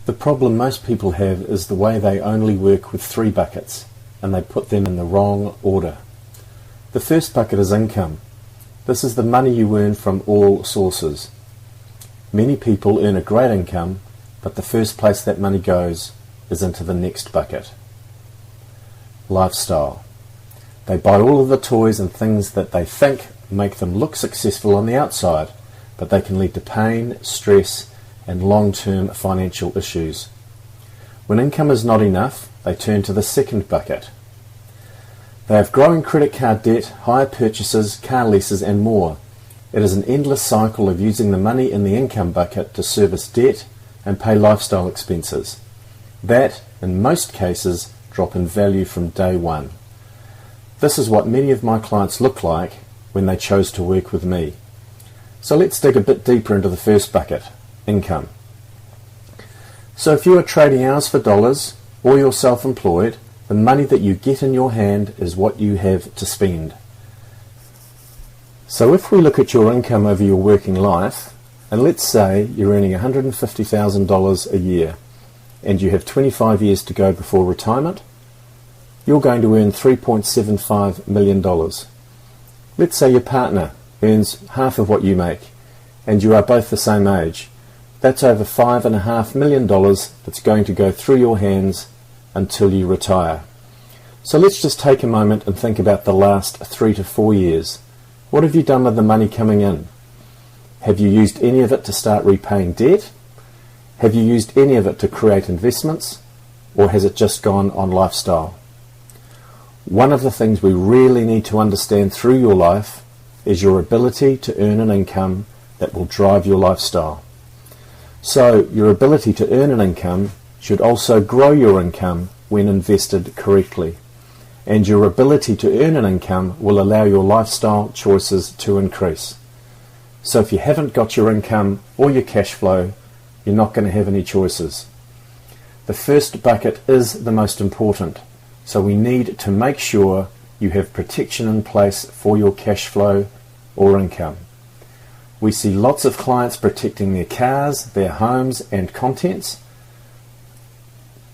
The problem most people have is the way they only work with 3 buckets, and they put them in the wrong order. The first bucket is income. This is the money you earn from all sources. Many people earn a great income, but the first place that money goes is into the next bucket. Lifestyle. They buy all of the toys and things that they think make them look successful on the outside, but they can lead to pain, stress, and long-term financial issues. When income is not enough, they turn to the second bucket. They have growing credit card debt, hire purchases, car leases, and more. It is an endless cycle of using the money in the income bucket to service debt and pay lifestyle expenses. That, in most cases, drop in value from day one. This is what many of my clients look like when they chose to work with me. So let's dig a bit deeper into the first bucket, income. So if you are trading hours for dollars or you're self-employed, the money that you get in your hand is what you have to spend. So if we look at your income over your working life, and let's say you're earning $150,000 a year and you have 25 years to go before retirement, you're going to earn $3.75 million. Let's say your partner earns half of what you make and you are both the same age. That's over $5.5 million that's going to go through your hands until you retire. So let's just take a moment and think about the last 3 to 4 years. What have you done with the money coming in? Have you used any of it to start repaying debt? Have you used any of it to create investments? Or has it just gone on lifestyle? One of the things we really need to understand through your life is your ability to earn an income that will drive your lifestyle. So your ability to earn an income should also grow your income when invested correctly. And your ability to earn an income will allow your lifestyle choices to increase. So if you haven't got your income or your cash flow, you're not going to have any choices. The first bucket is the most important. So we need to make sure you have protection in place for your cash flow or income. We see lots of clients protecting their cars, their homes and contents,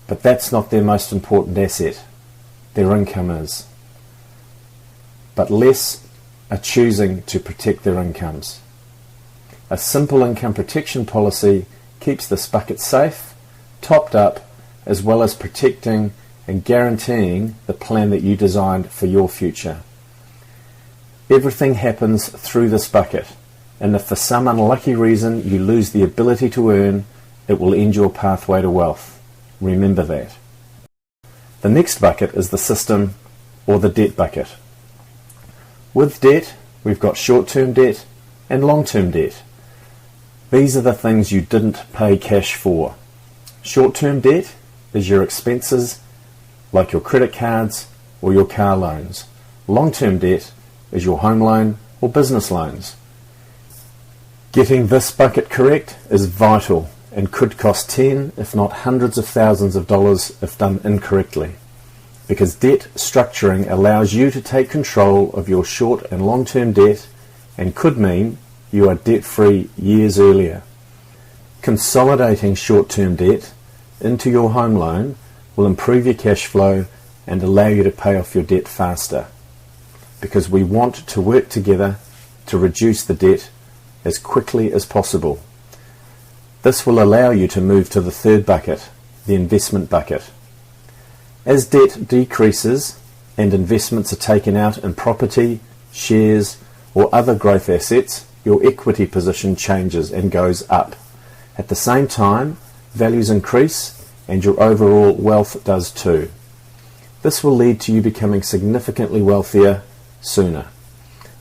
but that's not their most important asset. Their income is. But less are choosing to protect their incomes. A simple income protection policy keeps this bucket safe, topped up, as well as protecting and guaranteeing the plan that you designed for your future. Everything happens through this bucket, and if for some unlucky reason you lose the ability to earn, it will end your pathway to wealth. Remember that. The next bucket is the system or the debt bucket. With debt, we've got short-term debt and long-term debt. These are the things you didn't pay cash for. Short-term debt is your expenses like your credit cards or your car loans. Long-term debt is your home loan or business loans. Getting this bucket correct is vital and could cost if not hundreds of thousands of dollars if done incorrectly. Because debt structuring allows you to take control of your short and long-term debt and could mean you are debt-free years earlier. Consolidating short-term debt into your home loan will improve your cash flow and allow you to pay off your debt faster. Because we want to work together to reduce the debt as quickly as possible. This will allow you to move to the third bucket, the investment bucket. As debt decreases and investments are taken out in property, shares, or other growth assets, your equity position changes and goes up. At the same time, values increase and your overall wealth does too. This will lead to you becoming significantly wealthier sooner.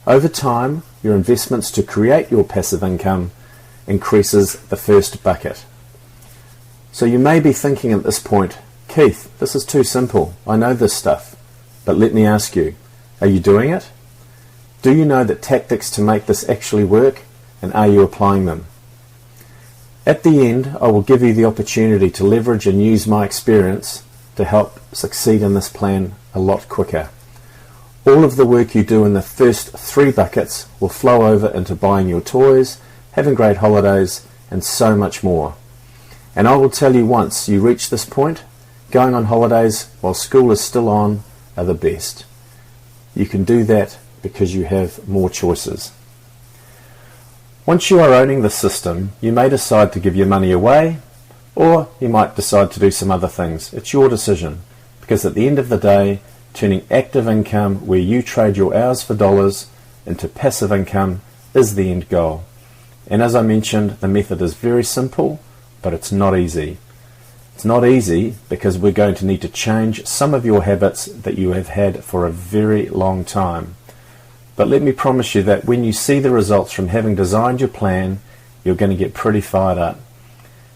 Over time, your investments to create your passive income increases the first bucket. So you may be thinking at this point, Keith, this is too simple. I know this stuff. But let me ask you, are you doing it? Do you know the tactics to make this actually work, and are you applying them? At the end, I will give you the opportunity to leverage and use my experience to help succeed in this plan a lot quicker. All of the work you do in the first 3 buckets will flow over into buying your toys, having great holidays, and so much more. And I will tell you, once you reach this point, going on holidays while school is still on are the best. You can do that because you have more choices. Once you are owning the system, you may decide to give your money away, or you might decide to do some other things. It's your decision, because at the end of the day, turning active income where you trade your hours for dollars into passive income is the end goal. And as I mentioned, the method is very simple, but it's not easy. It's not easy because we're going to need to change some of your habits that you have had for a very long time. But let me promise you that when you see the results from having designed your plan, you're going to get pretty fired up.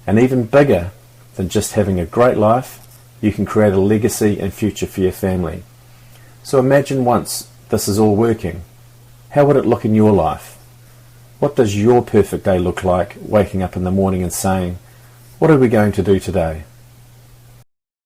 And even bigger than just having a great life, you can create a legacy and future for your family. So imagine once this is all working. How would it look in your life? What does your perfect day look like, waking up in the morning and saying, what are we going to do today?